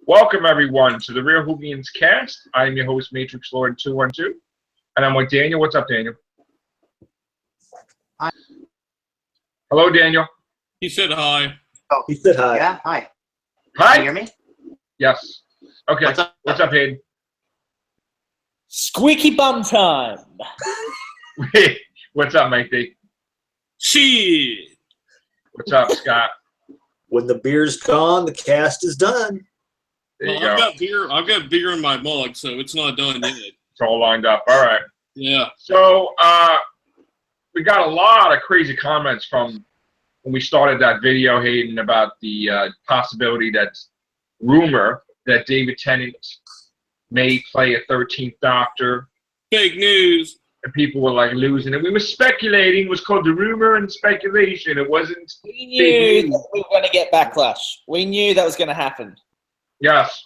Welcome, everyone, to the Real Whovians cast. I am your host, Matrix Lord 212, and I'm with Daniel. What's up, Daniel? Hi. Hello, Daniel. He said hi. Oh, He said hi. yeah, hi. Hi. Can you hear me? Yes. Okay. What's up, Hayden? Squeaky bum time. What's up, Mike D? Shit. What's up, Scott? When the beer's gone, the cast is done. There you Well, go. I've got beer in my mug, so it's not done yet. It's all lined up. All right. Yeah. So we got a lot of crazy comments from when we started that video, Hayden, about the possibility rumor that David Tennant may play a 13th Doctor. Fake news. And people were like losing it. We were speculating. It was called the rumor and speculation. It wasn't. We knew that we were going to get backlash. We knew that was going to happen. Yes.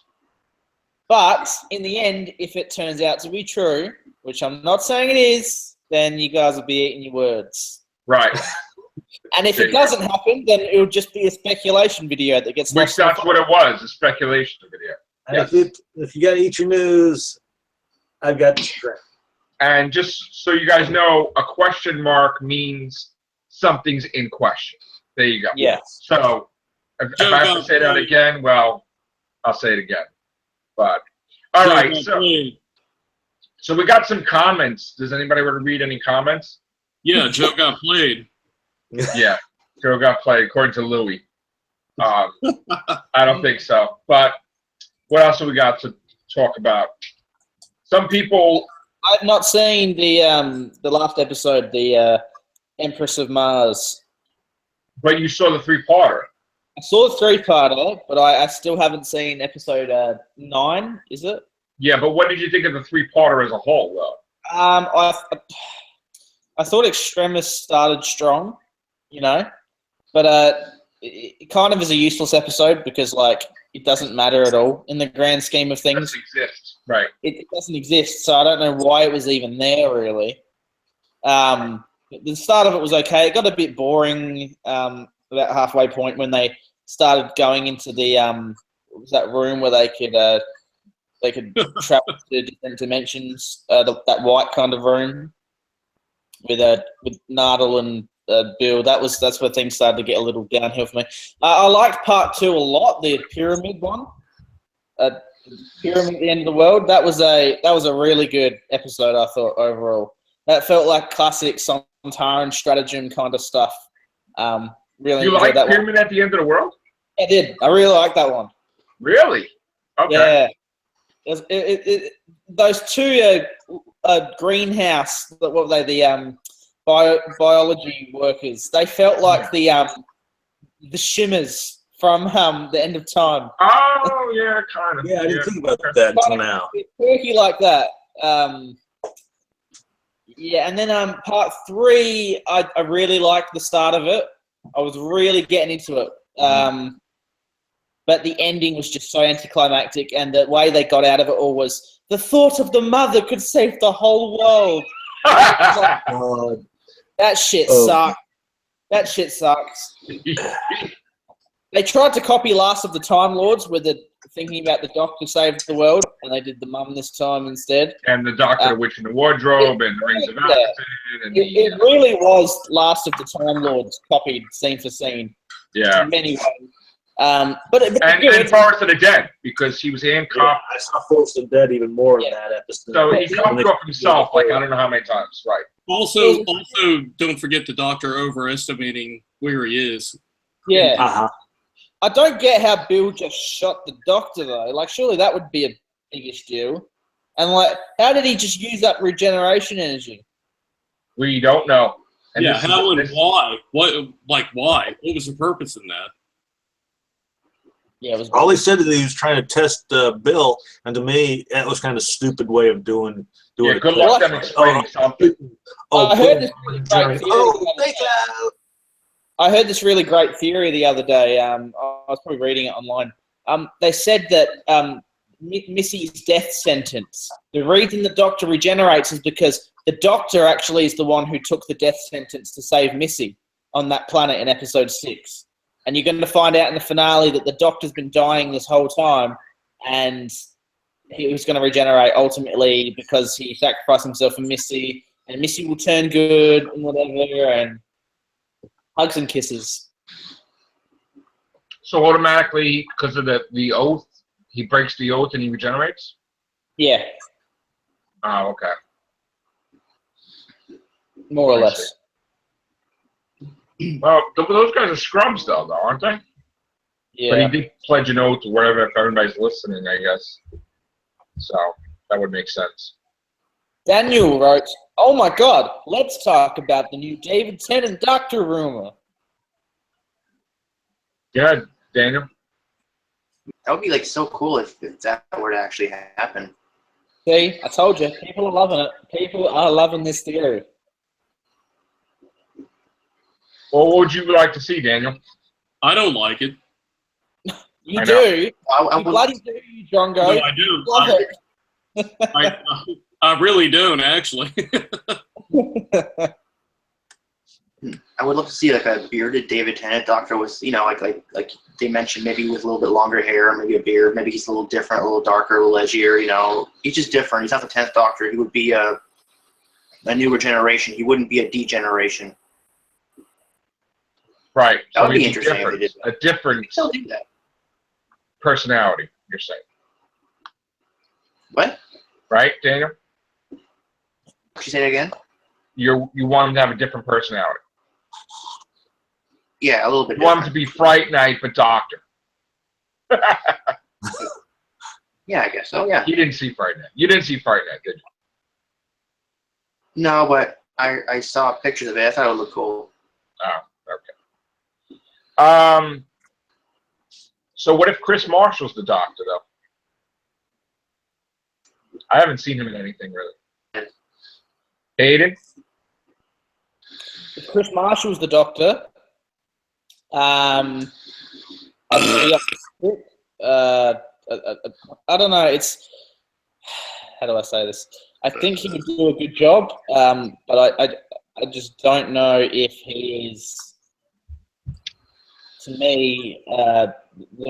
But in the end, if it turns out to be true, which I'm not saying it is, then you guys will be eating your words. Right. And if it doesn't happen, then it'll just be a speculation video that gets Which that's what it was, a speculation video. Yes. If you got to eat your news, I've got the strength. And just so you guys know, a question mark means something's in question. There you go. Yes. So if I have to say that again, well, I'll say it again. But all right, so we got some comments. Does anybody want to read any comments? Yeah, Joe got played. Yeah, Joe got played, according to Louis. I don't think so. But what else have we got to talk about? Some people. I've not seen the last episode, the Empress of Mars. But you saw the 3-parter. I saw the 3-parter, but I still haven't seen episode 9. Is it? Yeah, but what did you think of the 3-parter as a whole, though? I thought Extremis started strong, you know, but it kind of is a useless episode because it doesn't matter at all in the grand scheme of things. It doesn't exist, right? It doesn't exist, so I don't know why it was even there, really. The start of it was okay. It got a bit boring about halfway point when they started going into the that room where they could travel to different dimensions. That white kind of room with Nardal and Bill. That's where things started to get a little downhill for me. I liked part 2 a lot, the pyramid one. Pyramid at the end of the world. That was a really good episode, I thought, overall. That felt like classic Sontaran stratagem kind of stuff. Really you like Pyramid at the End of the World? I did. I really liked that one. Really? Okay. Yeah. Those two greenhouse, what were they? The biology workers. They felt like the shimmers from the End of Time. Oh yeah, kind of. Yeah, I didn't think about that until now. Quirky like that. Yeah, and then part 3, I really liked the start of it. I was really getting into it. But the ending was just so anticlimactic, and the way they got out of it all was the thought of the mother could save the whole world. That shit sucked. That shit sucks. They tried to copy Last of the Time Lords with the thinking about the Doctor saved the world, and they did the mum this time instead. And the Doctor, the Witch in the Wardrobe, and the Rings of Atherton. And it really was Last of the Time Lords copied scene for scene. Yeah. In many ways. But and Forest of the Dead, because he was handcuffed. Yeah, I saw Forest of the Dead even more in that episode. So he cuffed up himself, I don't know how many times, right? Also, don't forget the Doctor overestimating where he is. Yeah. Uh-huh. I don't get how Bill just shot the Doctor, though. Surely that would be a biggish deal. And, how did he just use up regeneration energy? We don't know. And how and why? Why? What was the purpose in that? Yeah, it was. All he said that he was trying to test Bill, and to me, that was kind of a stupid way of doing it. Good luck them explaining something. I heard this really great theory. I heard this really great theory the other day. I was probably reading it online. They said that Missy's death sentence, the reason the Doctor regenerates is because the Doctor actually is the one who took the death sentence to save Missy on that planet in episode 6. And you're going to find out in the finale that the Doctor's been dying this whole time, and he was going to regenerate ultimately because he sacrificed himself for Missy, and Missy will turn good and whatever, and hugs and kisses. So automatically, because of the oath, he breaks the oath and he regenerates? Yeah. Oh, okay. More or less. Well, those guys are scrubs, though, aren't they? Yeah. But he did pledge an oath or whatever, if everybody's listening, I guess. So that would make sense. Daniel wrote, "Oh my God, let's talk about the new David Tennant Doctor rumor." Yeah, Daniel. That would be like so cool if that were to actually happen. See, I told you, people are loving it. People are loving this theory. Well, what would you like to see, Daniel? I don't like it. You I do. I You would, bloody do, you Drongo. No, I do. Love it. I really don't, actually. I would love to see like a bearded David Tennant Doctor with, you know, like they mentioned, maybe with a little bit longer hair, maybe a beard, maybe he's a little different, a little darker, a little edgier. You know, he's just different. He's not the 10th Doctor. He would be a newer generation. He wouldn't be a degeneration. Right. That would be he'd interesting if they did that. A different Still do that. personality, you're saying. What? Right, Daniel? Could you say that again? You want him to have a different personality. Yeah, a little bit You want him to different. be Fright Night, but Doctor. Yeah, I guess so, yeah. He didn't see Fright Night. You didn't see Fright Night, did you? No, but I saw pictures of it. I thought it would look cool. Oh, okay. So what if Chris Marshall's the Doctor, though? I haven't seen him in anything, really. Hayden? If Chris Marshall's the Doctor, I don't know. It's, how do I say this? I think he would do a good job, but I just don't know if he is, to me, the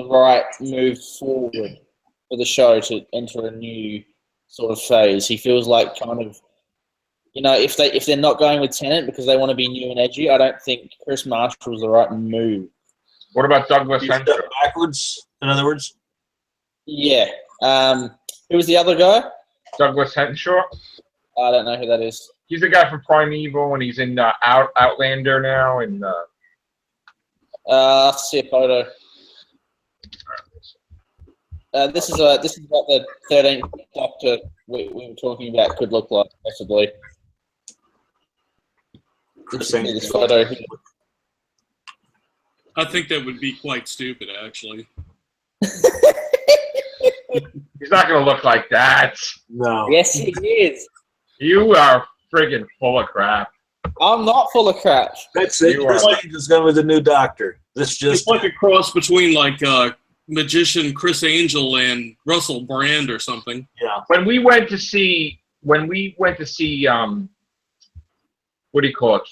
right move forward for the show to enter a new sort of phase. He feels like kind of, you know, if they're not going with Tennant because they want to be new and edgy, I don't think Chris Marshall's the right move. What about Douglas You Henshaw? step backwards, in other words? Yeah. Who was the other guy? Douglas Henshaw? I don't know who that is. He's the guy from Primeval, and he's in Outlander now. And Let's see a photo. This is what the 13th Doctor we were talking about could look like, possibly. This photo here. I think that would be quite stupid, actually. he's not going to look like that. No. Yes, he is. You are friggin' full of crap. I'm not full of crap. That's it. You are. This is going with the new Doctor. This It's just like a cross between, like, magician Chris Angel and Russell Brand or something. yeah. When we went to see, what do you call it?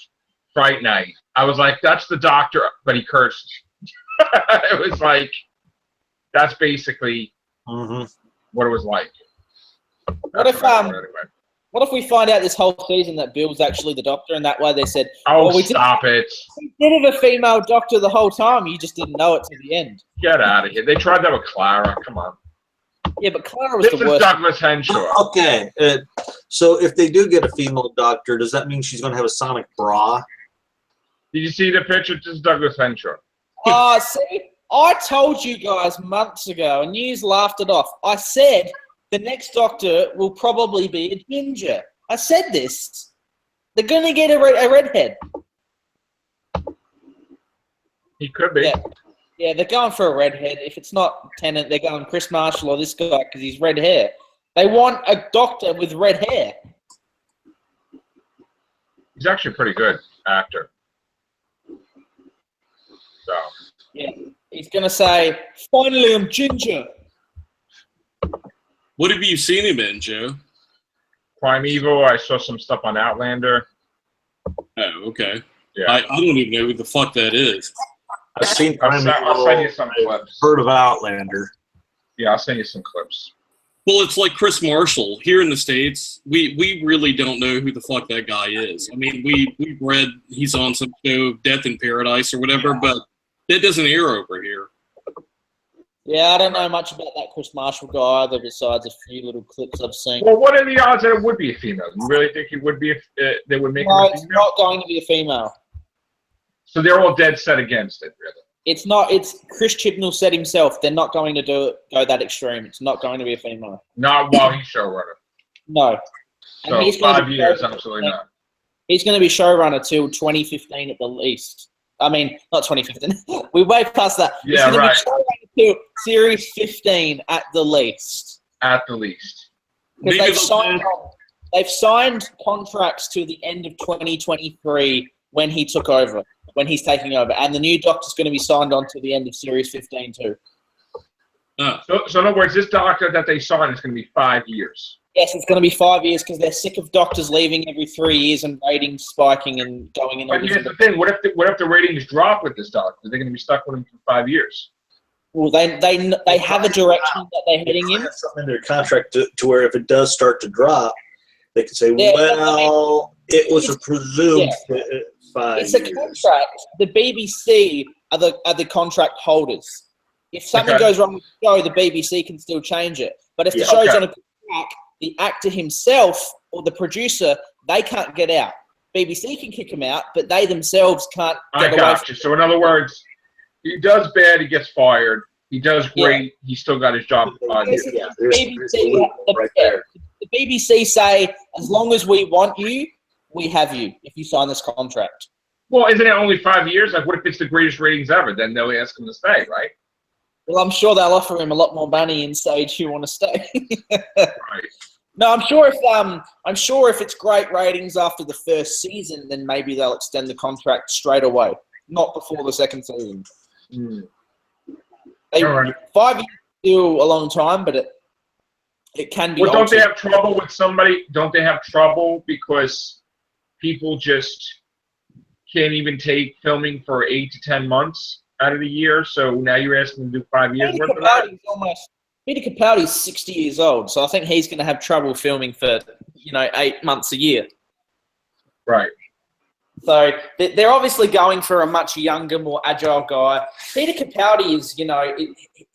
Fright Night. I was like, that's the Doctor, but he cursed. It was like, that's basically what it was like. What if we find out this whole season that Bill's actually the Doctor, and that way they said, Oh, we stop it. did have a female Doctor the whole time, you just didn't know it to the end. Get out of here. They tried that with Clara. Come on. Yeah, but Clara was This the is worst. Douglas Henshaw. Okay. So if they do get a female Doctor, does that mean she's going to have a sonic bra? Did you see the picture? This is Douglas Henshaw. Oh, see, I told you guys months ago, and you laughed it off. I said the next Doctor will probably be a ginger. I said this. They're going to get a redhead. He could be. Yeah, they're going for a redhead. If it's not Tennant, they're going Chris Marshall or this guy because he's red hair. They want a Doctor with red hair. He's actually a pretty good actor. So. Yeah, he's going to say, finally I'm ginger. What have you seen him in, Joe? Primeval, I saw some stuff on Outlander. Oh, okay. Yeah. I don't even know who the fuck that is. I've seen I'll send you some I've clips. heard of Outlander. Yeah, I'll send you some clips. Well, it's like Chris Marshall here in the States. We really don't know who the fuck that guy is. I mean, we've read he's on some show, Death in Paradise or whatever, but that doesn't air over here. Yeah, I don't know much about that Chris Marshall guy either, besides a few little clips I've seen. Well, what are the odds that it would be a female? You really think it would be they would make No, him a it's female? not going to be a female. So they're all dead set against it, really. It's not. It's Chris Chibnall said himself. They're not going to go that extreme. It's not going to be a female. Not while he's showrunner. No. So And he's gonna 5 be years, showrunner- absolutely not. He's going to be showrunner till 2015 at the least. I mean, not 2015. We're way past that. He's Yeah, gonna right. be showrunner till Series 15 at the least. At the least. Because Maybe they've signed contracts to the end of 2023 when he took over, when he's taking over. And the new doctor's going to be signed on to the end of Series 15 too. So in other words, this doctor that they signed is going to be 5 years. Yes, it's going to be 5 years because they're sick of doctors leaving every 3 years and ratings spiking and going in. But here's the thing: what if the ratings drop with this doctor? They're going to be stuck with him for 5 years. Well, they have a direction that they're heading in. Have something in their contract to where if it does start to drop, they can say, Yeah, well, it was a presumed 5 It's a years. contract. The BBC are the contract holders. If something Okay. goes wrong with the show, the BBC can still change it. But if the Yeah. show's Okay. on a track, the actor himself or the producer, they can't get out. BBC can kick him out, but they themselves can't I get away got from you. So in other words, he does bad, he gets fired. He does great, he's still got his job for 5 years. Yeah, there's a BBC. loophole right there. The BBC say, as long as we want you, we have you if you sign this contract. Well, isn't it only 5 years? Like, what if it's the greatest ratings ever? Then they'll ask him to stay, right? Well, I'm sure they'll offer him a lot more money and say, "Do you want to stay?" Right. No, I'm sure if it's great ratings after the first season, then maybe they'll extend the contract straight away, not before the second season. Mm. They, All right. 5 years is still a long time, but it can be. Well, don't they altered. have trouble with somebody? Don't they have trouble because people just can't even take filming for 8 to 10 months out of the year? So now you're asking them to do 5 years Peter worth of that? Peter Capaldi's 60 years old, so I think he's going to have trouble filming for 8 months a year. Right. So they're obviously going for a much younger, more agile guy. Peter Capaldi is,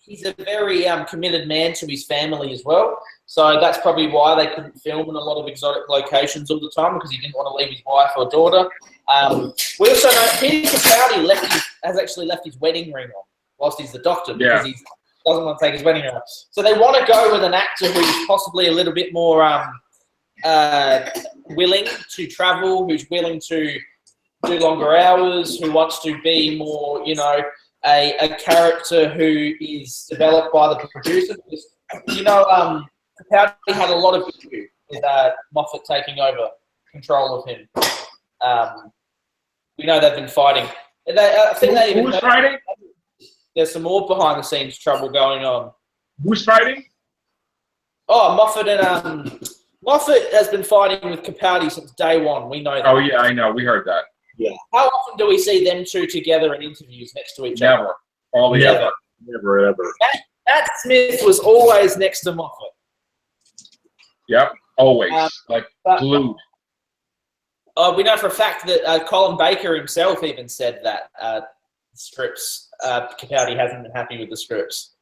he's a very committed man to his family as well. So that's probably why they couldn't film in a lot of exotic locations all the time, because he didn't want to leave his wife or daughter. We also know Peter Capaldi has actually left his wedding ring on whilst he's the doctor, because he doesn't want to take his wedding ring off. So they want to go with an actor who's possibly a little bit more willing to travel, who's willing to do longer hours, who wants to be more, a character who is developed by the producer. Because, Capaldi had a lot of issues with Moffat taking over control of him. We know they've been fighting. I think they even Who's fighting? There's some more behind the scenes trouble going on. Who's fighting? Oh, Moffat has been fighting with Capaldi since day one. We know that. Oh, yeah, I know. We heard that. How often do we see them two together in interviews next to each other? Never. All the Never. other. Never, ever. Matt Smith was always next to Moffat. Yep. Always. But Glued. we know for a fact that Colin Baker himself even said that scripts, Capaldi hasn't been happy with the scripts.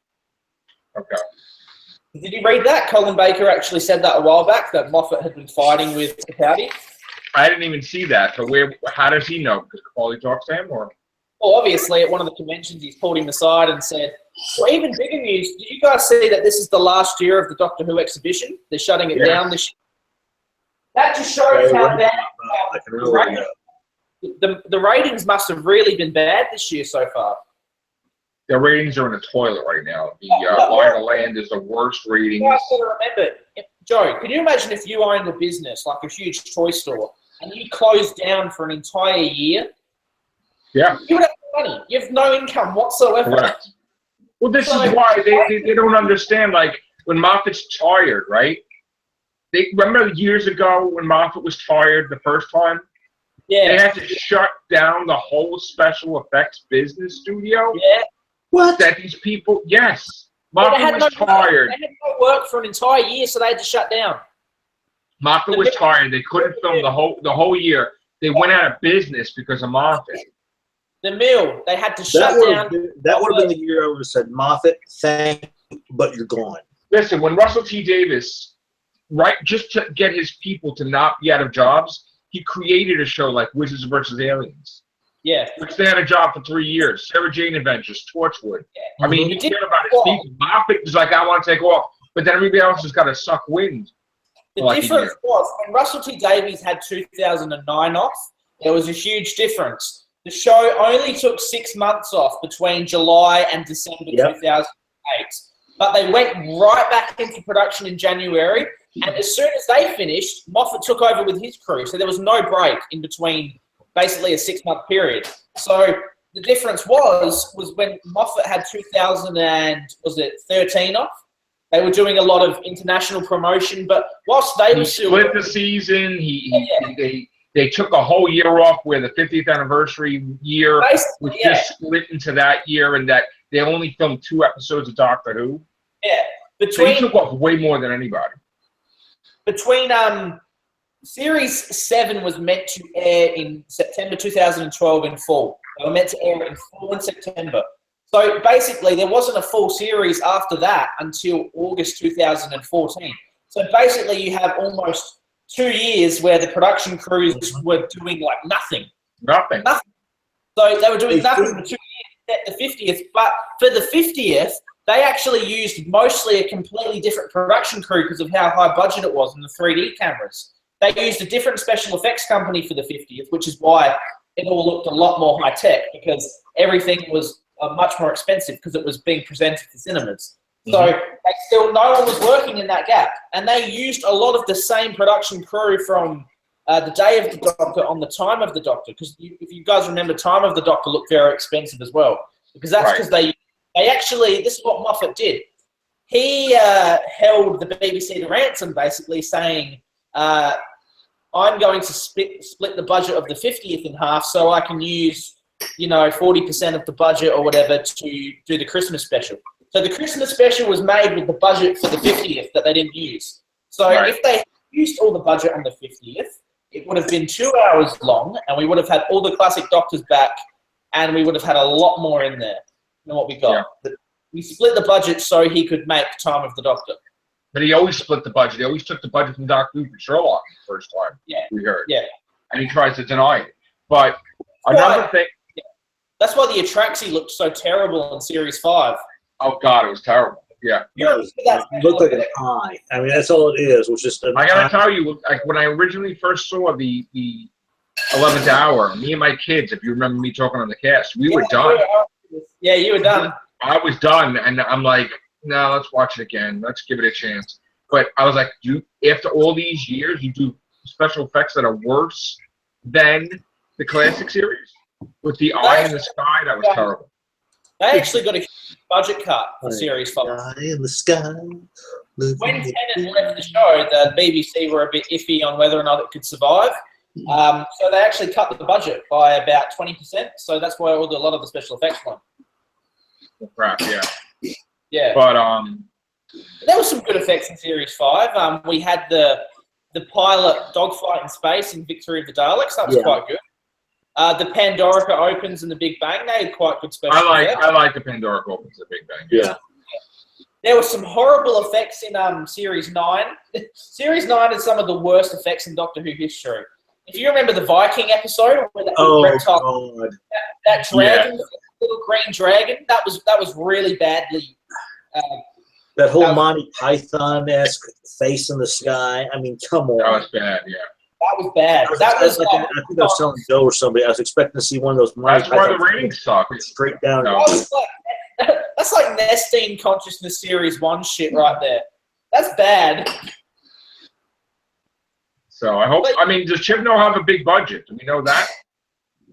Okay. Did you read that? Colin Baker actually said that a while back, that Moffat had been fighting with Capaldi. I didn't even see that. But how does he know? Because Capaldi talks to him, or? Well, obviously, at one of the conventions, he's pulled him aside and said, well, even bigger news, did you guys see that this is the last year of the Doctor Who exhibition? They're shutting it down this year. That just shows how bad the ratings must have really been bad this year so far. The ratings are in the toilet right now. The Line of Land is the worst ratings. You guys got to remember, Joe, could you imagine if you owned a business, like a huge toy store, and you closed down for an entire year? Yeah. You would have no money. You have no income whatsoever. Correct. Well, this is why they don't understand. Like, when Moffat's tired, right? They remember years ago when Moffat was tired the first time? Yeah. They had to shut down the whole special effects business studio. Yeah. What? That these people, yes. Moffat was tired. They had no work for an entire year, so they had to shut down. Moffat was tired. They couldn't film the whole year. They went out of business because of Moffat. The Mill, they had to shut down. That would have been the year I would have said, Moffat, thank you, but you're gone. Listen, when Russell T Davies, just to get his people to not be out of jobs, he created a show like Wizards vs. Aliens. Yeah. Which they had a job for 3 years. Sarah Jane Adventures, Torchwood. Yeah. I mean, he cared about his people. Moffat was like, I want to take off. But then everybody else has got to suck wind. The difference was, when Russell T Davies had 2009 off, there was a huge difference. The show only took 6 months off between July and December 2008. But they went right back into production in January. And as soon as they finished, Moffat took over with his crew. So there was no break in between basically a 6-month period. So the difference was when Moffat had 2013 off, they were doing a lot of international promotion. But whilst they were still... split the season. They took a whole year off where the 50th anniversary year was just split into that year, and that they only filmed 2 episodes of Doctor Who. Yeah. They took off way more than anybody. Between Series 7 was meant to air in September 2012 in fall. They were meant to air in fall in September. So basically, there wasn't a full series after that until August 2014. So basically, you have almost 2 years where the production crews were doing like nothing. Nothing. So they were doing nothing for 2 years at the 50th. But for the 50th, they actually used mostly a completely different production crew because of how high budget it was in the 3D cameras. They used a different special effects company for the 50th, which is why it all looked a lot more high tech, because everything was much more expensive because it was being presented to cinemas. So no one was working in that gap, and they used a lot of the same production crew from the Day of the Doctor on the Time of the Doctor. Because if you guys remember, Time of the Doctor looked very expensive as well, because that's because they actually, this is what Moffat did. He held the BBC to ransom, basically saying, I'm going to split the budget of the 50th in half so I can use, 40% of the budget or whatever to do the Christmas special. So the Christmas special was made with the budget for the 50th that they didn't use. So if they used all the budget on the 50th, it would have been 2 hours long, and we would have had all the classic Doctors back, and we would have had a lot more in there than what we got. Yeah. We split the budget so he could make Time of the Doctor. But he always split the budget. He always took the budget from Doctor Who for Sherlock the first time we heard. Yeah. And he tries to deny it. But another thing... Yeah. That's why the Atraxi looked so terrible in Series 5. Oh, God, it was terrible. Yeah. It looked like an eye. I mean, that's all it is. It was just I got to tell you, like, when I originally first saw the 11th Hour, me and my kids, if you remember me talking on the cast, we were done. Yeah, you were done. I was done, and I'm like, no, let's watch it again. Let's give it a chance. But I was like, after all these years, you do special effects that are worse than the classic series? With the eye in the sky, that was terrible. They actually got a huge budget cut for Series 5. Eye in the sky. When Tennant left the show, the BBC were a bit iffy on whether or not it could survive. So they actually cut the budget by about 20%. So that's why a lot of the special effects went. Crap, yeah. Yeah. But there was some good effects in Series 5. We had the pilot dogfight in space in Victory of the Daleks. That was quite good. The Pandorica opens and the Big Bang. They had quite good special effects. I like the Pandorica opens and the Big Bang. Yeah. There were some horrible effects in Series 9. Series 9 is some of the worst effects in Doctor Who history. If you remember the Viking episode where that reptile, that dragon, little green dragon, that was really badly. That whole Monty Python-esque face in the sky. I mean, come on. That was bad, yeah. That was bad. I think I was telling Joe or somebody, I was expecting to see one of those Monty Python. That's why the ratings suck. Straight down. That's like Nestine Consciousness Series 1 shit right there. That's bad. So I hope, does Chibnall have a big budget? Do we know that?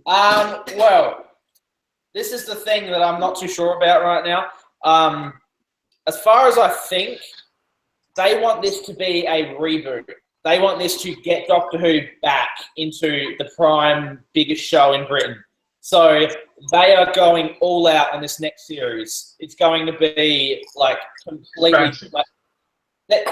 Well, this is the thing that I'm not too sure about right now. As far as I think, they want this to be a reboot. They want this to get Doctor Who back into the prime biggest show in Britain. So they are going all out on this next series. It's going to be like completely.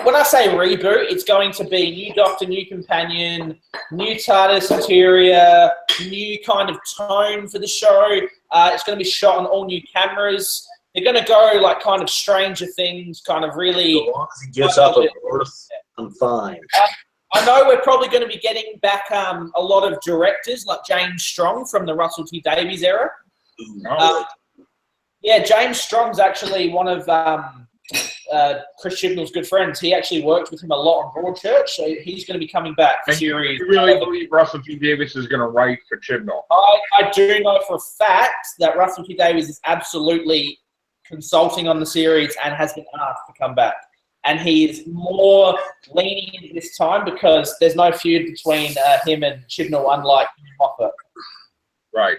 When I say reboot, it's going to be new Doctor, new companion, new TARDIS interior, new kind of tone for the show. It's going to be shot on all new cameras. They're going to go like kind of Stranger Things, kind of really. As long as he gets up at Earth, I'm fine. I know we're probably going to be getting back a lot of directors like James Strong from the Russell T Davies era. Yeah, James Strong's actually one of Chris Chibnall's good friends. He actually worked with him a lot on Broadchurch, so he's going to be coming back for series. You really believe Russell T Davies is going to write for Chibnall? I do know for a fact that Russell T Davies is absolutely consulting on the series and has been asked to come back. And he is more leaning into this time because there's no feud between him and Chibnall, unlike Moffat. Right.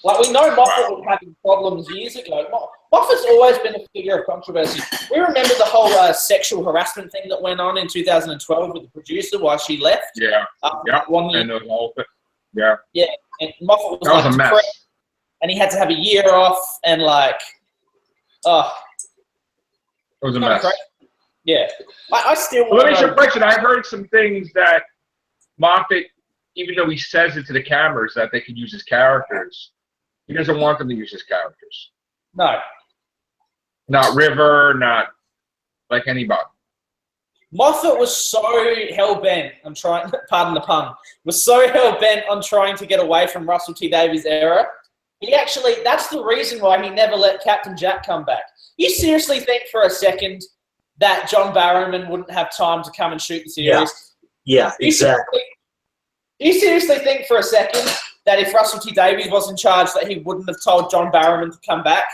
Like, we know Moffat was having problems years ago. Moffat's always been a figure of controversy. We remember the whole sexual harassment thing that went on in 2012 with the producer while she left. Yeah. Yeah. And the whole thing. Yeah. Yeah. And Moffat was that was a mess. Depressed, and he had to have a year off, and like, it was a mess. Crazy. Yeah. I still let me ask you a question. I've heard some things that Moffat, even though he says it to the cameras that they can use his characters, he doesn't want them to use his characters. No. Not River, not like anybody. Moffat was so hell-bent on trying, pardon the pun, was so hell-bent on trying to get away from Russell T Davies' era. He actually, that's the reason why he never let Captain Jack come back. You seriously think for a second that John Barrowman wouldn't have time to come and shoot the series? Yeah, exactly. Do you seriously think for a second that if Russell T Davies was in charge that he wouldn't have told John Barrowman to come back?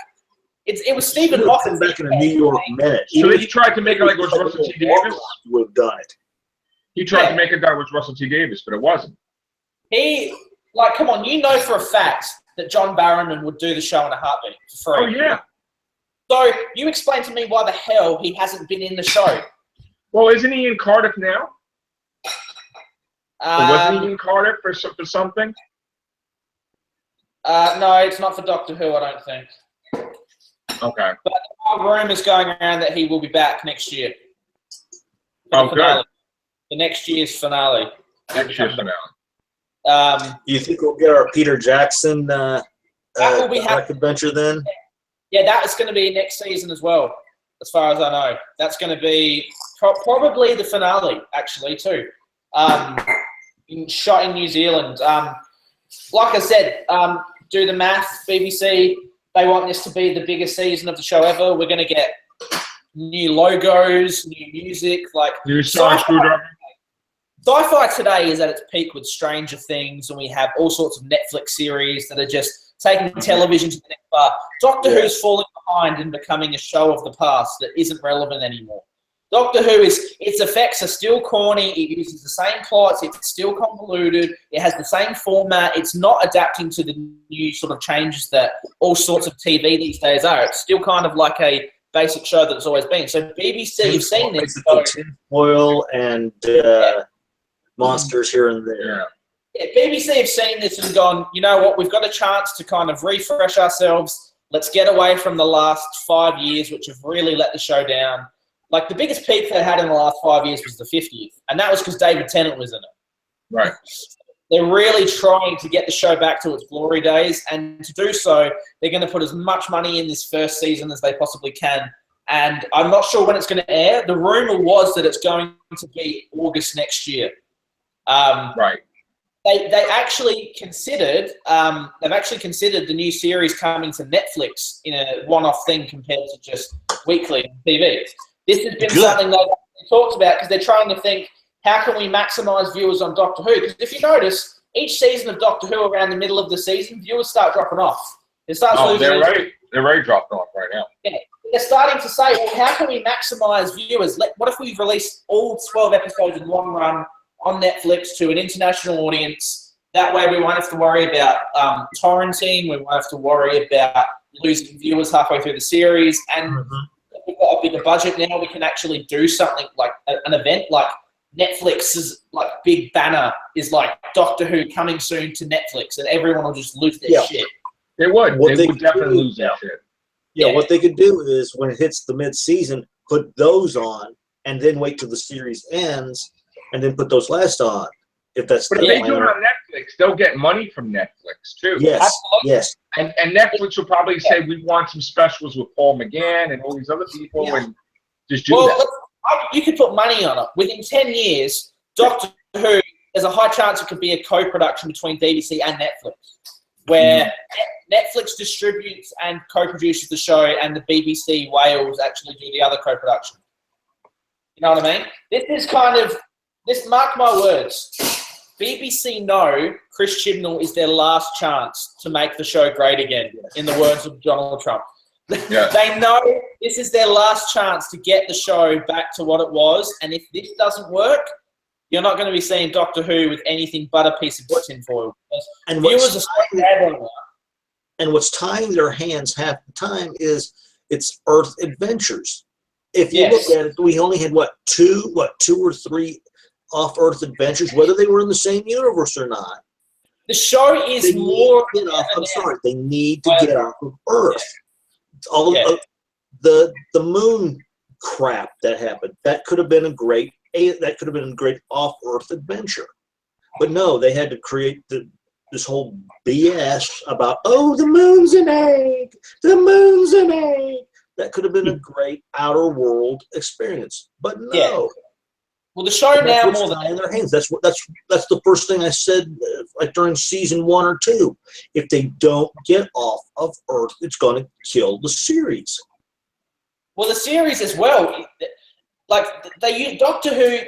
It was Stephen Moffat back in a New York minute. So he tried to make it like it was Russell T Davies? Would have done it. He tried to make it that it was Russell T Davies, but it wasn't. Come on, you know for a fact that John Barrowman would do the show in a heartbeat for free. Oh, yeah. So you explain to me why the hell he hasn't been in the show. Well, isn't he in Cardiff now? Wasn't he in Cardiff for something? No, it's not for Doctor Who, I don't think. Okay. But the rumours going around that he will be back next year. Oh, good. The next year's finale. Next year's finale. You think we'll get our Peter Jackson adventure then? Yeah, that is going to be next season as well, as far as I know. That's going to be probably the finale, actually, too. Shot in New Zealand. Like I said, do the math, BBC. They want this to be the biggest season of the show ever. We're going to get new logos, new music, new song screwdriver. Sci-fi today is at its peak with Stranger Things, and we have all sorts of Netflix series that are just taking television to the next bar. Doctor Who's falling behind and becoming a show of the past that isn't relevant anymore. Doctor Who its effects are still corny. It uses the same plots. It's still convoluted. It has the same format. It's not adapting to the new sort of changes that all sorts of TV these days are. It's still kind of like a basic show that it's always been. So BBC, you've seen this. Tinfoil and monsters here and there. Yeah, BBC have seen this and gone, you know what, we've got a chance to kind of refresh ourselves. Let's get away from the last 5 years, which have really let the show down. Like, the biggest peak they had in the last 5 years was the 50th, and that was because David Tennant was in it. Right. They're really trying to get the show back to its glory days, and to do so, they're going to put as much money in this first season as they possibly can. And I'm not sure when it's going to air. The rumor was that it's going to be August next year. Right. They actually considered the new series coming to Netflix in a one-off thing compared to just weekly on TV. This has been something they've talked about because they're trying to think, how can we maximize viewers on Doctor Who? Because if you notice, each season of Doctor Who around the middle of the season, viewers start dropping off. It starts losing. They're already dropping off right now. Yeah. They're starting to say, well, how can we maximize viewers? What if we release all 12 episodes in one run on Netflix to an international audience? That way we won't have to worry about torrenting. We won't have to worry about losing viewers halfway through the series. And we've got a bigger budget now. We can actually do something like an event like Netflix's like big banner is like Doctor Who coming soon to Netflix, and everyone will just lose their shit. They would. What They they would definitely lose that shit. Yeah, what they could do is when it hits the mid-season, put those on, and then wait till the series ends, and then put those last on. If that's But if they do it on Netflix, they'll get money from Netflix too. Yes, yes. And Netflix will probably say, we want some specials with Paul McGann and all these other people, and just do that. You could put money on it. Within 10 years, Doctor Who, there's a high chance it could be a co-production between BBC and Netflix, where Netflix distributes and co-produces the show, and the BBC Wales actually do the other co-production. You know what I mean? Mark my words. BBC know Chris Chibnall is their last chance to make the show great again, in the words of Donald Trump. Yeah. They know this is their last chance to get the show back to what it was, and if this doesn't work, you're not going to be seeing Doctor Who with anything but a piece of tinfoil. And what's tying their hands half the time is it's Earth adventures. If you look at it, we only had two or three off-Earth adventures, whether they were in the same universe or not. The show is more. They need to get off of Earth. The moon crap that happened. That could have been a great off-Earth adventure, but no, they had to create this whole BS about the moon's an egg. The moon's an egg. That could have been a great outer world experience, but no. Yeah. Well, the show now more than in their hands. That's the first thing I said, like during season 1 or 2. If they don't get off of Earth, it's going to kill the series. Well, the series as well. Like Doctor Who,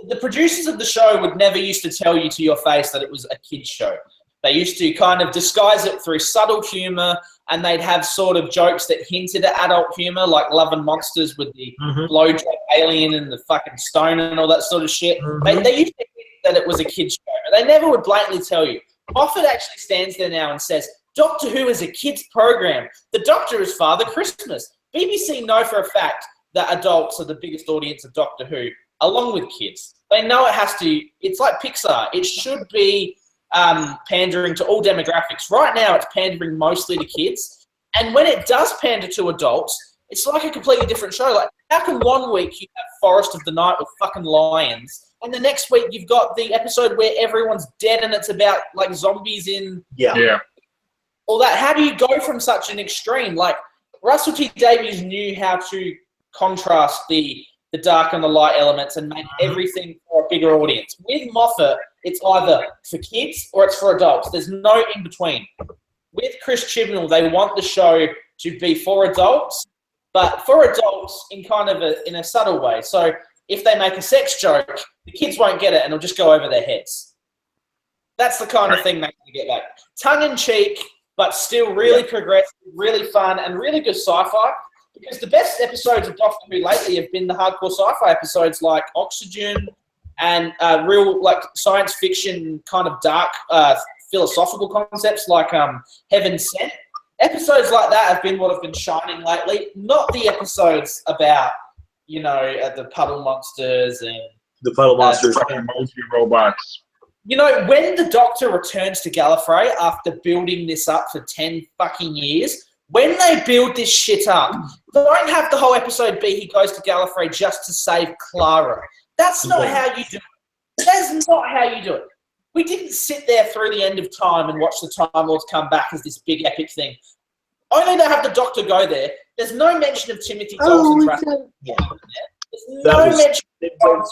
the producers of the show would never used to tell you to your face that it was a kids show. They used to kind of disguise it through subtle humor, and they'd have sort of jokes that hinted at adult humor, like Love and Monsters with the blowjob alien and the fucking stone and all that sort of shit. They used to hint that it was a kid's show. They never would blatantly tell you. Moffat actually stands there now and says, Doctor Who is a kid's program. The Doctor is Father Christmas. BBC know for a fact that adults are the biggest audience of Doctor Who, along with kids. They know it has to. It's like Pixar. It should be pandering to all demographics. Right now, it's pandering mostly to kids. And when it does pander to adults, it's like a completely different show. Like, how can one week you have Forest of the Night with fucking lions, and the next week you've got the episode where everyone's dead and it's about, like, zombies in... Yeah. All that. How do you go from such an extreme? Like, Russell T Davies knew how to contrast the dark and the light elements and make everything for a bigger audience. With Moffat, it's either for kids or it's for adults. There's no in between. With Chris Chibnall, they want the show to be for adults, but for adults in kind of in a subtle way. So if they make a sex joke, the kids won't get it and it'll just go over their heads. That's the kind of thing they can get back. Tongue-in-cheek, but still really progressive, really fun, and really good sci-fi. Because the best episodes of Doctor Who lately have been the hardcore sci-fi episodes like Oxygen and real like science fiction kind of dark philosophical concepts like Heaven Sent. Episodes like that have been what have been shining lately, not the episodes about, the puddle monsters and... The puddle monsters. Emoji robots. When the Doctor returns to Gallifrey after building this up for 10 fucking years... When they build this shit up, don't have the whole episode be he goes to Gallifrey just to save Clara. That's not how you do it. That's not how you do it. We didn't sit there through the end of time and watch the Time Lords come back as this big epic thing. Only to have the Doctor go there. There's no mention of Timothy Dalton's There's no mention of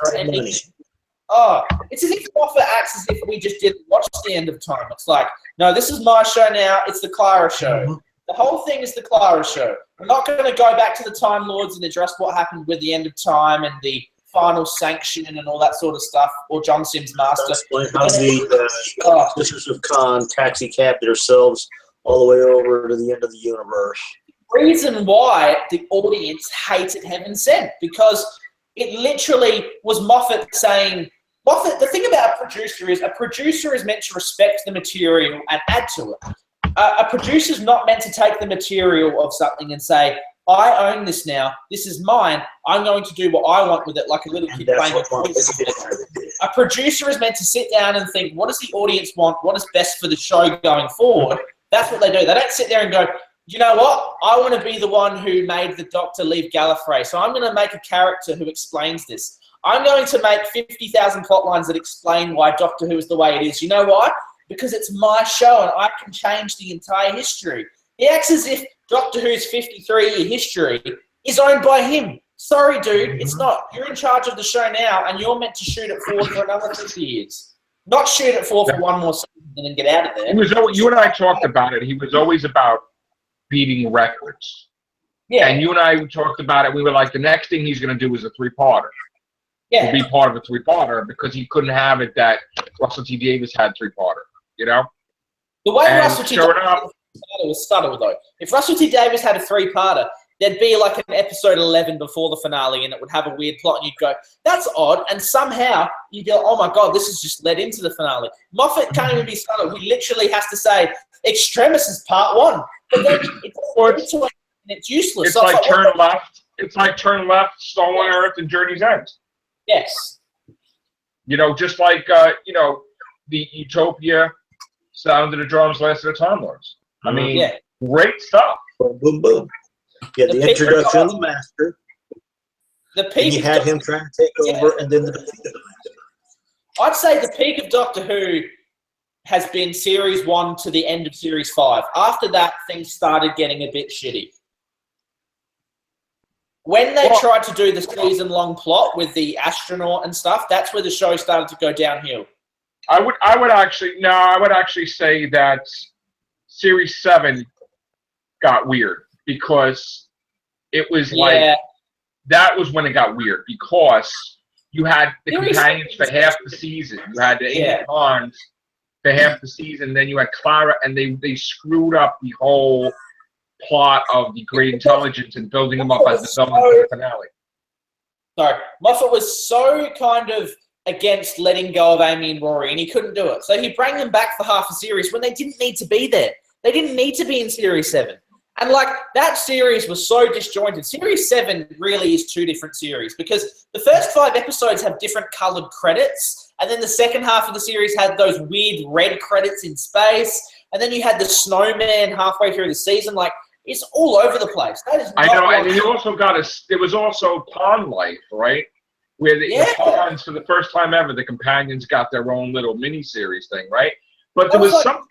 or anything. It's as if Moffat acts as if we just didn't watch the end of time. It's like, no, this is my show now. It's the Clara show. The whole thing is the Clara show. We're not going to go back to the Time Lords and address what happened with the end of time and the final sanction and all that sort of stuff, or John Sims' Master. Explain how the Sisters of Khan taxi cabbed themselves all the way over to the end of the universe. Reason why the audience hated Heaven Sent, because it literally was Moffat saying... the thing about a producer is meant to respect the material and add to it. A producer's not meant to take the material of something and say, I own this now. This is mine. I'm going to do what I want with it, like a little And kid that's playing what with toys. Marvel did. A producer is meant to sit down and think, what does the audience want? What is best for the show going forward? That's what they do. They don't sit there and go, you know what? I want to be the one who made the Doctor leave Gallifrey, so I'm going to make a character who explains this. I'm going to make 50,000 plot lines that explain why Doctor Who is the way it is. You know why? Because it's my show and I can change the entire history. He acts as if Doctor Who's 53-year history is owned by him. Sorry, dude, it's not. You're in charge of the show now, and you're meant to shoot it forward for another 50 years. Not shoot it forward for one more season and then get out of there. You and I talked about it. He was always about beating records. Yeah. And you and I talked about it. We were like, the next thing he's going to do is a three-parter. Yeah. To be part of a three-parter because he couldn't have it that Russell T Davies had three-parter, you know? The way And Russell T sure Davies enough, was subtle, though. If Russell T Davies had a three-parter, there'd be like an episode 11 before the finale and it would have a weird plot and you'd go, that's odd. And somehow you go, oh my God, this is just led into the finale. Moffat can't even be subtle. He literally has to say, Extremis is part one. But then it's useless. it's So like what turn left. It's like turn left, Stolen Earth, and Journey's End. Yes. You know, just like, you know, the Utopia, Sound of the Drums, Last of the Time Lords. I mean, great stuff. Boom, boom, boom. Yeah, the introduction of the Master. The peak. And you had him trying to take over, and then the defeat of the Master. I'd say the peak of Doctor Who has been Series 1 to the end of Series 5. After that, things started getting a bit shitty. When they tried to do the season-long plot with the astronaut and stuff, that's where the show started to go downhill. I would actually say that Series 7 got weird because it was like that was when it got weird because you had the companions for half the season. You had the Amy Pond for half the season, then you had Clara, and they screwed up the whole plot of the Great Intelligence and building them up as the villain for the finale. Sorry, Moffat was so kind of against letting go of Amy and Rory, and he couldn't do it. So he brought them back for half a series when they didn't need to be there. They didn't need to be in Series 7. And, like, that series was so disjointed. Series 7 really is two different series because the first 5 episodes have different coloured credits, and then the second half of the series had those weird red credits in space, and then you had the snowman halfway through the season. Like, it's all over the place. That is not and he also there was also Pond Life, right? Where the Ponds, for the first time ever, the companions got their own little mini-series thing, right? But there was like some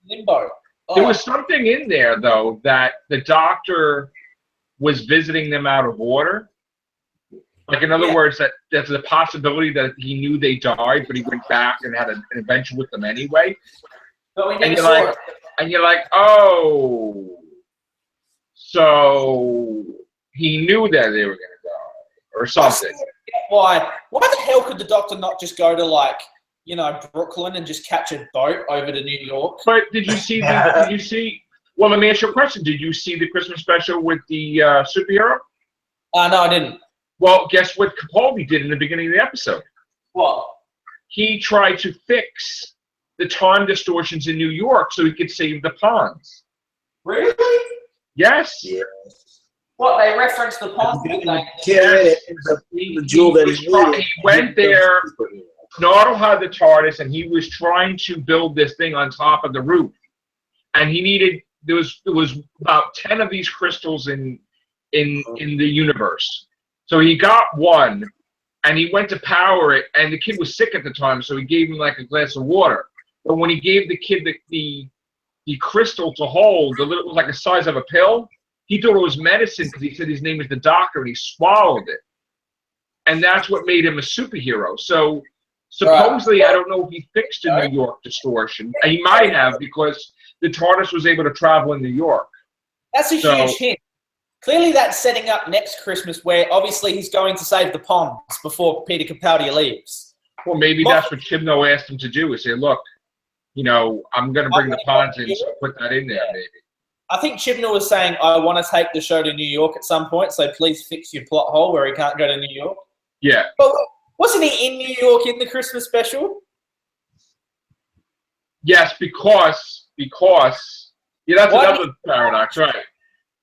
Limbo. There was something in there, though, that the Doctor was visiting them out of order. Like, in other words, that there's a possibility that he knew they died, but he went back and had an adventure with them anyway. But we never saw it. And you're like, oh, so he knew that they were going to die, or something. Why the hell could the Doctor not just go to, like, you know, Brooklyn and just catch a boat over to New York? But did you see? Well, let me ask you a question. Did you see the Christmas special with the superhero? No, I didn't. Well, guess what Capaldi did in the beginning of the episode? What? He tried to fix the time distortions in New York so he could save the ponds. Really? Yes. Yes. What, they referenced the pond? He went there. Nardole had the TARDIS, and he was trying to build this thing on top of the roof. And he needed there was about 10 of these crystals in the universe. So he got one, and he went to power it, and the kid was sick at the time, so he gave him like a glass of water. But when he gave the kid the crystal to hold, it was like the size of a pill. He thought it was medicine because he said his name is the Doctor, and he swallowed it. And that's what made him a superhero. So supposedly, I don't know if he fixed the New York distortion. He might have, because the TARDIS was able to travel in New York. That's a huge hint. Clearly, that's setting up next Christmas, where obviously he's going to save the ponds before Peter Capaldi leaves. Well, maybe that's what Chibnall asked him to do, is say, look, you know, I'm going to bring the ponds in, so put that in there, maybe. I think Chibnall was saying, I want to take the show to New York at some point, so please fix your plot hole where he can't go to New York. Yeah. But wasn't he in New York in the Christmas special? Yes, because yeah, that's another paradox, right?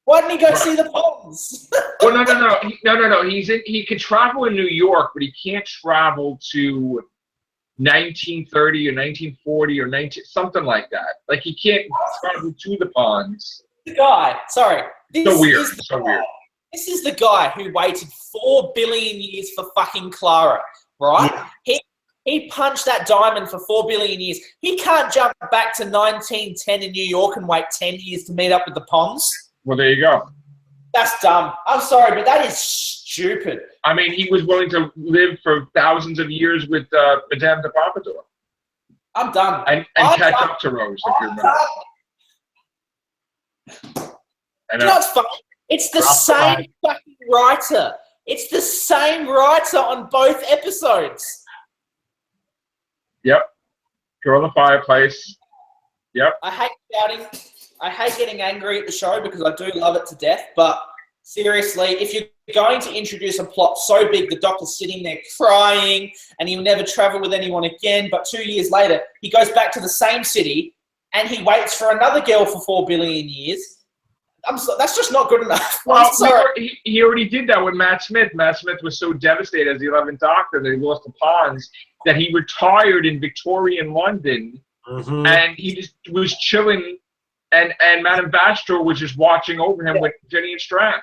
Why didn't he go Right. see the ponds? Well, no. He can travel in New York, but he can't travel to 1930 or 1940 or 19 something like that. Like he can't travel to the ponds. The guy, sorry. So weird. Is the So guy. weird. This is the guy who waited 4 billion years for fucking Clara, right? Yeah. He punched that diamond for 4 billion years. He can't jump back to 1910 in New York and wait 10 years to meet up with the Ponds. Well, there you go. That's dumb. I'm sorry, but that is stupid. I mean, he was willing to live for thousands of years with Madame de Pompadour I'm done. and I'm catch done. up to Rose, if you I'm remember. done. I You know know. what's funny? It's the Drop the same line. fucking writer. It's the same writer on both episodes. Yep. Girl in the fireplace. Yep. I hate shouting. I hate getting angry at the show because I do love it to death. But seriously, if you're going to introduce a plot so big, the Doctor's sitting there crying and he'll never travel with anyone again. But 2 years later, he goes back to the same city and he waits for another girl for 4 billion years. That's just not good enough. Well, I'm sorry. he already did that with Matt Smith. Matt Smith was so devastated as the 11th Doctor that he lost the Ponds that he retired in Victorian London Mhm. and he just was chilling. And Madame Vastra was just watching over him with Jenny and Strax.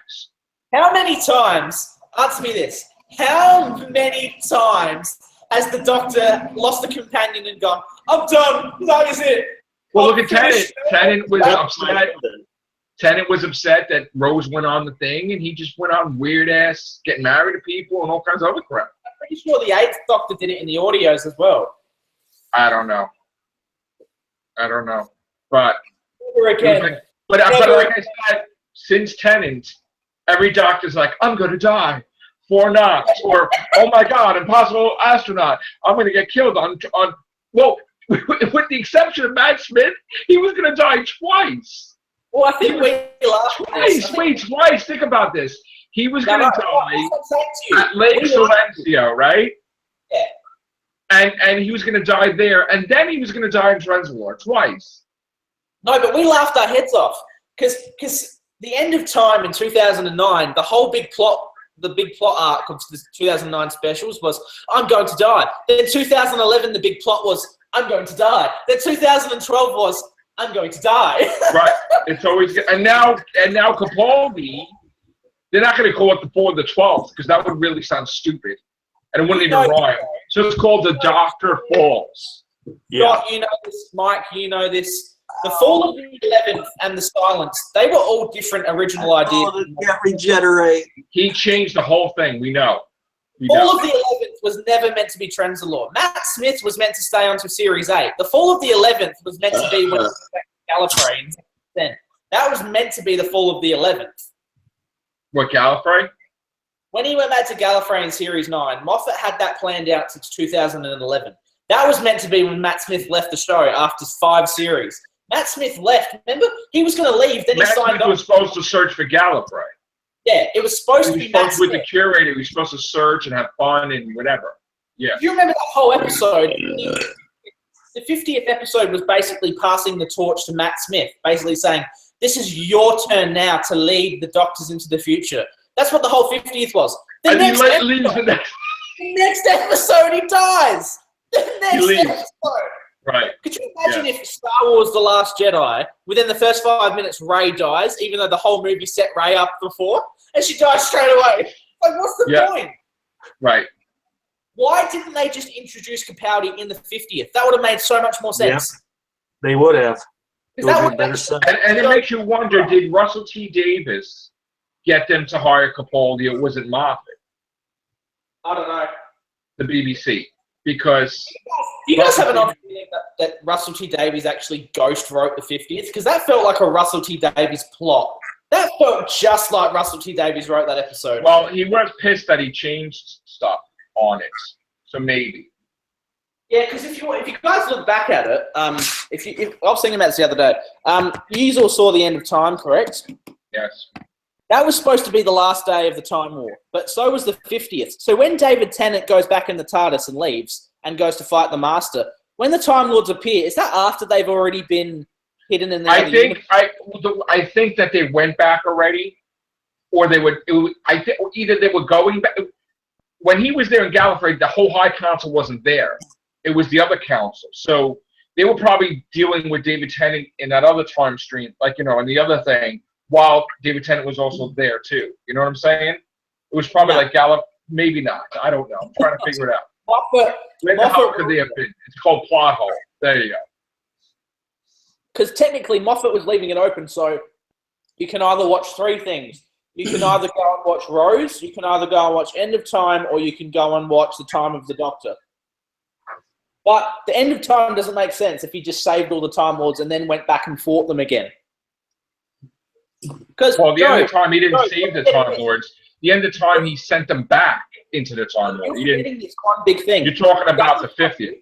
How many times, answer me this, how many times has the Doctor lost a companion and gone, I'm done, that is it. Well, I'm look at Tennant. finished." Tennant was That's upset. Tennant was upset that Rose went on the thing, and he just went on weird ass getting married to people and all kinds of other crap. I'm pretty sure the 8th Doctor did it in the audios as well. I don't know, but Never again. but Never like I said, since Tennant, every Doctor's like, I'm gonna die. 4 knocks, or oh my God, impossible astronaut. I'm gonna get killed on. Well, with the exception of Matt Smith, he was gonna die twice. Well, I think we laughed at this. Twice. Think about this. He was going to That's what I'm saying to you. die at Lake We laughed- Silencio, right? Yeah. And he was going to die there, and then he was going to die in Trenzalore twice. No, but we laughed our heads off because the end of time in 2009, the big plot arc of the 2009 specials was I'm going to die. Then 2011, the big plot was I'm going to die. Then 2012 was I'm going to die. Right. It's always good. And now Capaldi, they're not going to call it the 4 of the 12th because that would really sound stupid, and it wouldn't even rhyme. So it's called the Doctor Falls. Yeah. Scott, you know this. Mike, you know this. The Fall of the 11th and the Silence, they were all different original ideas. Can't regenerate. He changed the whole thing. We know. Fall of the 11th was never meant to be Trenzalore. Matt Smith was meant to stay on to Series 8. The Fall of the 11th was meant to be when he was back to Gallifrey. Then that was meant to be the Fall of the 11th. What, Gallifrey? When he went back to Gallifrey in Series 9, Moffat had that planned out since 2011. That was meant to be when Matt Smith left the show after 5 series. Matt Smith left, remember? He was going to leave, then he Matt signed Smith on. was supposed to search for Gallifrey. Yeah, it was supposed He to was be Matt supposed with Smith. the curator. He was supposed to search and have fun and whatever. Yeah. If you remember that whole episode, the 50th episode was basically passing the torch to Matt Smith, basically saying, this is your turn now to lead the Doctors into the future. That's what the whole 50th was. The And next he leaves the next. episode, he dies. The next leaves. episode. Right. Could you imagine if Star Wars The Last Jedi, within the first 5 minutes, Rey dies, even though the whole movie set Rey up before, and she dies straight away? Like, what's the point? Right. Why didn't they just introduce Capaldi in the 50th? That would have made so much more sense. They would have. It Because would that have would been better stuff. And it makes you wonder, did Russell T. Davis get them to hire Capaldi, or was it Moffat, I don't know. the BBC? Because Do you guys have an odd feeling that Russell T Davies actually ghost wrote the 50th? Because that felt like a Russell T Davies plot. That felt just like Russell T Davies wrote that episode. well, he was pissed that he changed stuff on it. So maybe. Yeah, because if you guys look back at it, I was thinking about this the other day. You all saw the end of time, correct? Yes. That was supposed to be the last day of the Time War, but so was the 50th. So when David Tennant goes back in the TARDIS and leaves and goes to fight the Master, when the Time Lords appear, is that after they've already been hidden in the I other think universe? I think that they went back already, or they would. I think either they were going back. When he was there in Gallifrey, the whole High Council wasn't there. It was the other council. So they were probably dealing with David Tennant in that other time stream, like, you know, and the other thing, while David Tennant was also there too. You know what I'm saying? It was probably like maybe not. I don't know. I'm trying to figure it out. Where the hell could they have been? It's called plot hole. There you go. Because technically Moffat was leaving it open, so you can either watch three things. You can either go and watch Rose, you can either go and watch End of Time, or you can go and watch The Time of the Doctor. But the End of Time doesn't make sense if he just saved all the Time Lords and then went back and fought them again. Well, the End of Time, he didn't save the Time Lords. The End of Time, he sent them back into the Time Lord. He didn't. This one big thing. You're talking about the 50th.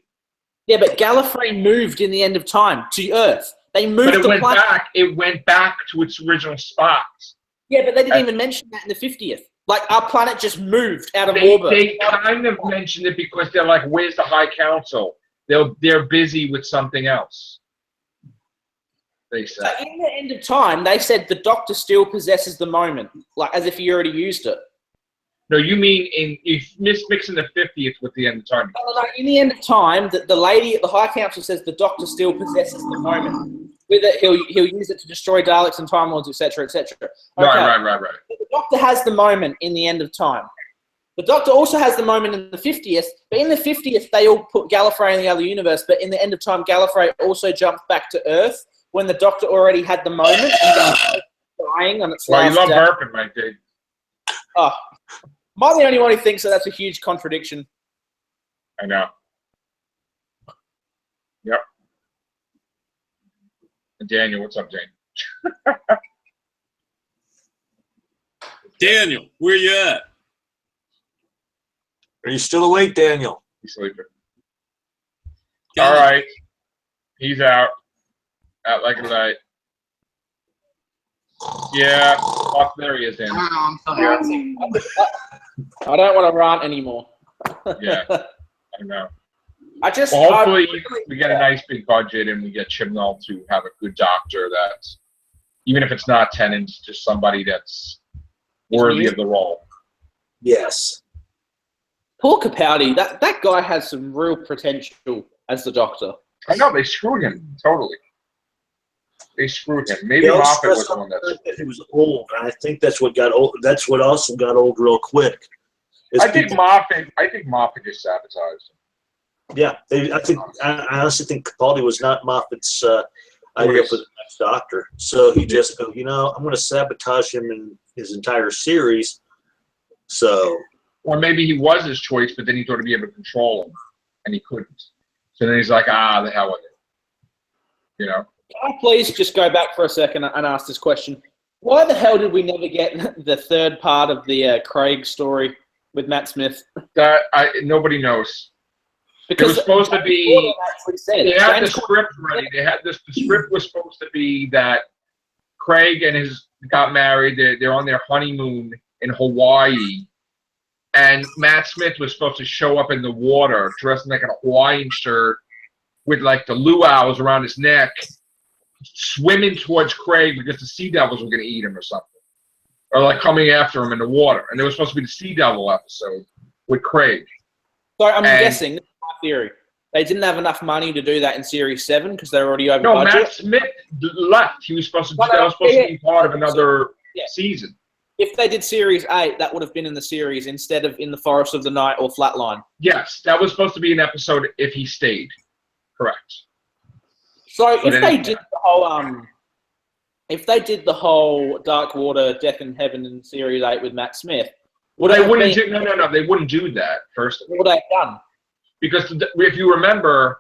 Yeah, but Gallifrey moved in the End of Time to Earth. They moved but it went back to its original spot. Yeah, but they didn't even mention that in the 50th. Like, our planet just moved out of orbit. They kind of mentioned it because they're like, where's the High Council? They're busy with something else. They said. So in the End of Time, they said the Doctor still possesses the moment, like as if he already used it. No, you mean you're mixing the 50th with the End of Time. No, in the End of Time, the lady at the High Council says the Doctor still possesses the moment. With it, he'll use it to destroy Daleks and Time Lords, etc., etc. Okay. Right. The Doctor has the moment in the End of Time. The Doctor also has the moment in the 50th, but in the 50th, they all put Gallifrey in the other universe, but in the End of Time, Gallifrey also jumped back to Earth when the Doctor already had the moment and dying on its last you love day. burping, my dude. Oh, am I the only one who thinks that that's a huge contradiction? I know. Yep. And Daniel, what's up, Daniel? Daniel, where you at? Are you still awake, Daniel? He's sleeping. All right. He's out. Out like a light. Yeah. Oh, there he is, Daniel. I'm sorry. I don't want to rant anymore. Yeah. I know. Well, hopefully we get a nice big budget and we get Chibnall to have a good doctor that's, even if it's not Tennant, just somebody that's worthy of the role. Yes. Poor Capaldi. That guy has some real potential as the Doctor. I know, they screwed him, totally. They screwed him. Maybe Moffat was the one that he was old, and I think that's what got old. That's what also got old real quick. I think Moffat just sabotaged him. Yeah, I honestly think Capaldi was not Moffat's idea for the next Doctor. So he just go, I'm going to sabotage him in his entire series. So, or maybe he was his choice, but then he thought he'd be able to control him, and he couldn't. So then he's like, the hell with it. Can I please just go back for a second and ask this question? Why the hell did we never get the third part of the Craig story with Matt Smith? Nobody knows. Because it was supposed to be. They had the script ready. The script was supposed to be that Craig and got married. They're on their honeymoon in Hawaii, and Matt Smith was supposed to show up in the water dressed in like a Hawaiian shirt with like the luau's around his neck, swimming towards Craig because the sea devils were going to eat him or something, or like coming after him in the water. And it was supposed to be the Sea Devil episode with Craig. So I'm guessing. Theory. They didn't have enough money to do that in Series 7 because they were already over budget. Matt Smith left. He was supposed to. That was supposed to be part of another season. If they did Series 8, that would have been in the series instead of in the Forest of the Night or Flatline. Yes, that was supposed to be an episode if he stayed. Correct. So if they did the whole Dark Water, Death in Heaven in Series 8 with Matt Smith, they wouldn't do. No, they wouldn't do that. First, what would they have done? Because if you remember,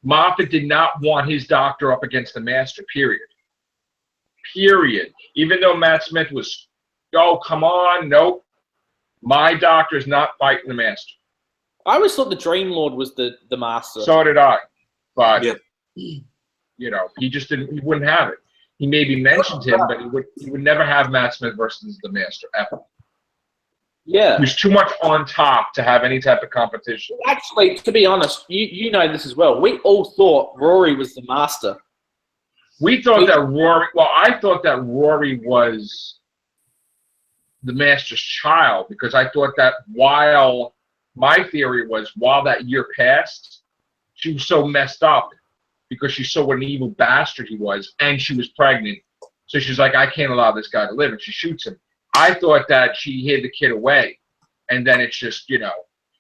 Moffat did not want his Doctor up against the Master, period. Even though Matt Smith was, come on, nope. My Doctor's not fighting the Master. I always thought the Dream Lord was the Master. So did I. But, he just didn't, he wouldn't have it. He maybe mentioned him, but he would never have Matt Smith versus the Master, ever. Yeah. He was too much on top to have any type of competition. Actually, to be honest, you know this as well. We all thought Rory was the Master. We thought that Rory. Well, I thought that Rory was the master's child because I thought that while my theory was while that year passed, she was so messed up because she saw what an evil bastard he was, and she was pregnant. So she's like, I can't allow this guy to live, and she shoots him. I thought that she hid the kid away, and then it's just, you know,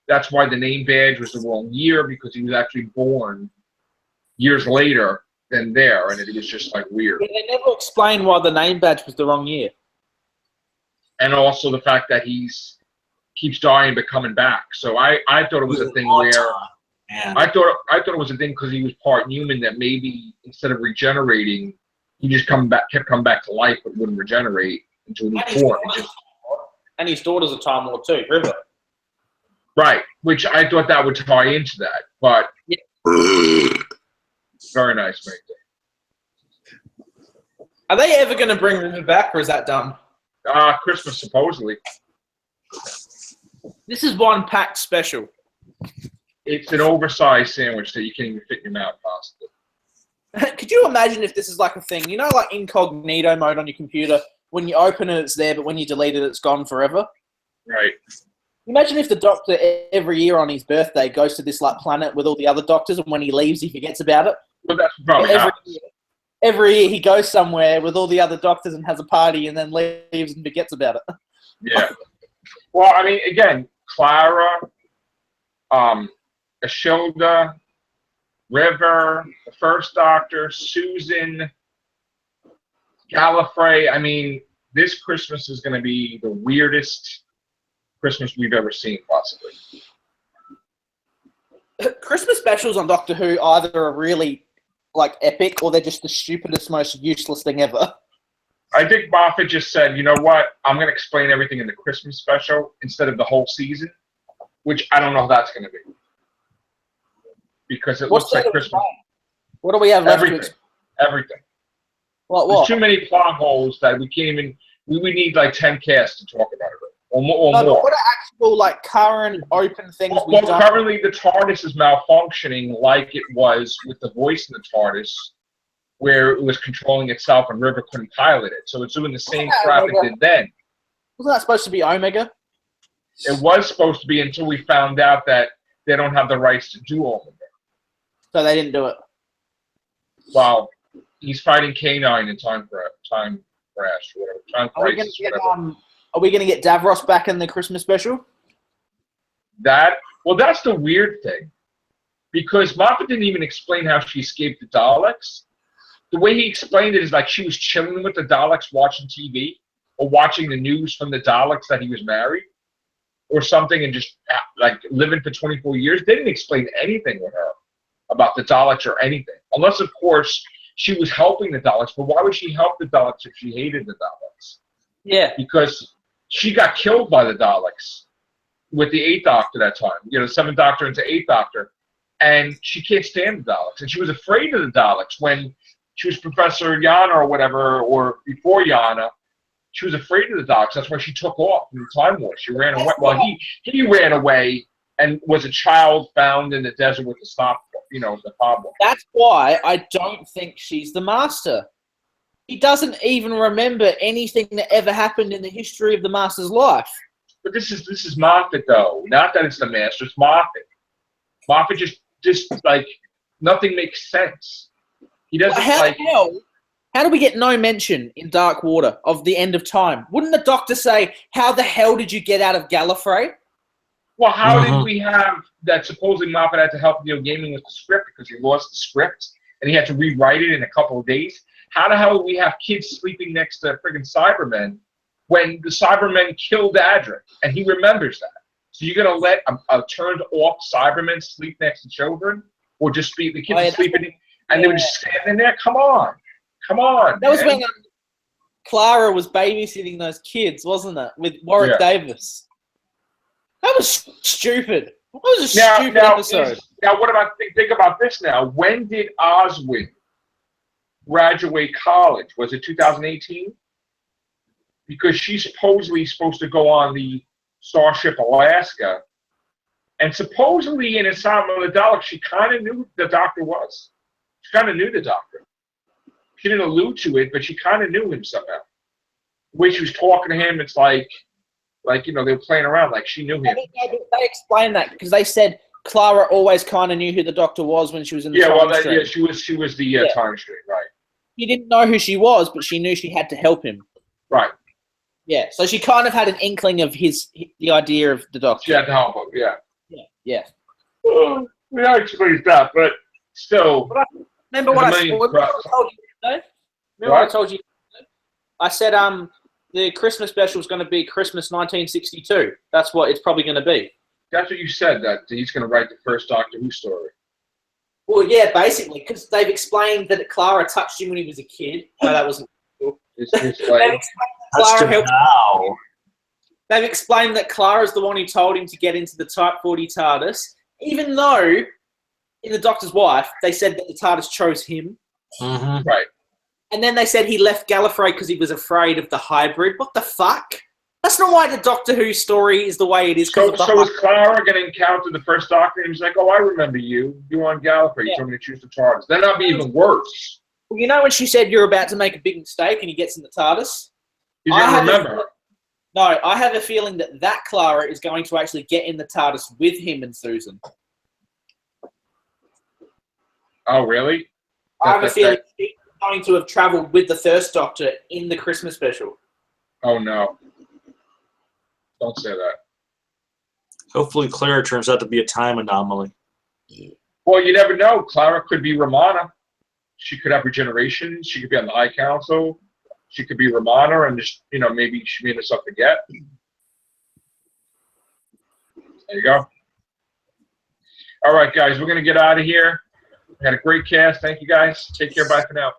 that's why the name badge was the wrong year because he was actually born years later than there, and it was just like weird. Yeah, they never explained why the name badge was the wrong year. And also the fact that he's keeps dying but coming back. So I thought it was a thing where I thought it was a thing because he was part human that maybe instead of regenerating, he just kept coming back to life but wouldn't regenerate into a new form. And his daughter's a Time Lord too, River. Right, which I thought that would tie into that, but yeah. Very nice, mate. Are they ever going to bring River back, or is that done? Christmas, supposedly. This is one packed special. It's an oversized sandwich that you can't even fit in your mouth, possibly. Could you imagine if this is like a thing? You know, like incognito mode on your computer? When you open it, it's there, but when you delete it, it's gone forever? Right. Imagine if the Doctor every year on his birthday goes to this like planet with all the other Doctors, and when he leaves, he forgets about it. Well, that's probably every year he goes somewhere with all the other Doctors and has a party, and then leaves and forgets about it. Yeah. Well, I mean, again, Clara, Ashilda, River, the First Doctor, Susan, Gallifrey. I mean, this Christmas is going to be the weirdest Christmas we've ever seen, possibly. Christmas specials on Doctor Who either are really like epic or they're just the stupidest, most useless thing ever. I think Moffat just said, you know what, I'm going to explain everything in the Christmas special instead of the whole season, which I don't know how that's going to be. Because it looks like Christmas. What do we have left? Everything. What? There's too many plot holes that we can't even, we need like 10 casts to talk about it. Or more. What are actual like current open things we've done? Currently the TARDIS is malfunctioning like it was with the voice in the TARDIS, where it was controlling itself and River couldn't pilot it. So it's doing the same crap it did then. Wasn't that supposed to be Omega? It was supposed to be until we found out that they don't have the rights to do Omega. So they didn't do it. Well, he's fighting K9 in Time Crash or whatever. Time Crisis, whatever. Are we going to get Davros back in the Christmas special? Well, that's the weird thing. Because Moffat didn't even explain how she escaped the Daleks. The way he explained it is like she was chilling with the Daleks watching TV or watching the news from the Daleks that he was married or something and just like living for 24 years. They didn't explain anything with her about the Daleks or anything. Unless, of course, she was helping the Daleks. But why would she help the Daleks if she hated the Daleks? Yeah. Because she got killed by the Daleks with the 8th Doctor that time. You know, 7th Doctor into 8th Doctor. And she can't stand the Daleks. And she was afraid of the Daleks when she was Professor Yana or whatever, or before Yana. She was afraid of the Daleks. That's why she took off from the Time War. She ran away. Well, he ran away and was a child found in the desert with the the problem. That's why I don't think she's the Master. He doesn't even remember anything that ever happened in the history of the Master's life. But this is Moffat, though. Not that it's the Master. It's Moffat. Moffat just like nothing makes sense. He doesn't How do we get no mention in Dark Water of the end of time? Wouldn't the Doctor say, "How the hell did you get out of Gallifrey?" Well, how did we have that supposedly Moffat had to help Neil Gaiman with the script because he lost the script and he had to rewrite it in a couple of days? How the hell do we have kids sleeping next to friggin' Cybermen when the Cybermen killed Adric and he remembers that? So you're going to let a turned-off Cyberman sleep next to children? Or just be the kids sleeping and they were just standing there? Come on. That was when Clara was babysitting those kids, wasn't it? With Warwick Davis. That was stupid. That was a stupid episode. Now, what about, think about this now. When did Oswin graduate college? Was it 2018? Because she's supposedly supposed to go on the Starship Alaska. And supposedly in Asylum of the Daleks, she kind of knew who the Doctor was. She kind of knew the Doctor. she didn't allude to it, but she kind of knew him somehow. The way she was talking to him, it's like they were playing around, like she knew him. They explained that because they said Clara always kind of knew who the doctor was when she was in the time stream. Yeah, she was the time stream, right? She didn't know who she was, but she knew she had to help him. Right. Yeah, so she kind of had an inkling of the idea of the doctor. She had to help him, yeah. Yeah. Yeah, explains that, but still. Remember what I told you? Remember what I told you? I said the Christmas special is going to be Christmas 1962. That's what it's probably going to be. That's what you said, that he's going to write the first Doctor Who story. Well, yeah, basically, because they've explained that Clara touched him when he was a kid. No, that wasn't cool. They've explained that Clara's the one who told him to get into the Type 40 TARDIS, even though in The Doctor's Wife, they said that the TARDIS chose him. Mm-hmm. Right. And then they said he left Gallifrey because he was afraid of the hybrid. What the fuck? That's not why the Doctor Who story is the way it is. So was Clara going to encounter the first Doctor and he's like, oh, I remember you. You were on Gallifrey. You told me to choose the TARDIS. Then that'd be even worse. Well, you know when she said you're about to make a big mistake and he gets in the TARDIS? He's going to remember her. No, I have a feeling that Clara is going to actually get in the TARDIS with him and Susan. Oh, really? I have a feeling she's going to have travelled with the first Doctor in the Christmas special. Oh, no. Don't say that. Hopefully Clara turns out to be a time anomaly. Well, you never know. Clara could be Romana. She could have regeneration. She could be on the High Council. She could be Romana and just, maybe she made us up to get. There you go. All right, guys, we're going to get out of here. We had a great cast. Thank you, guys. Take care. Bye for now.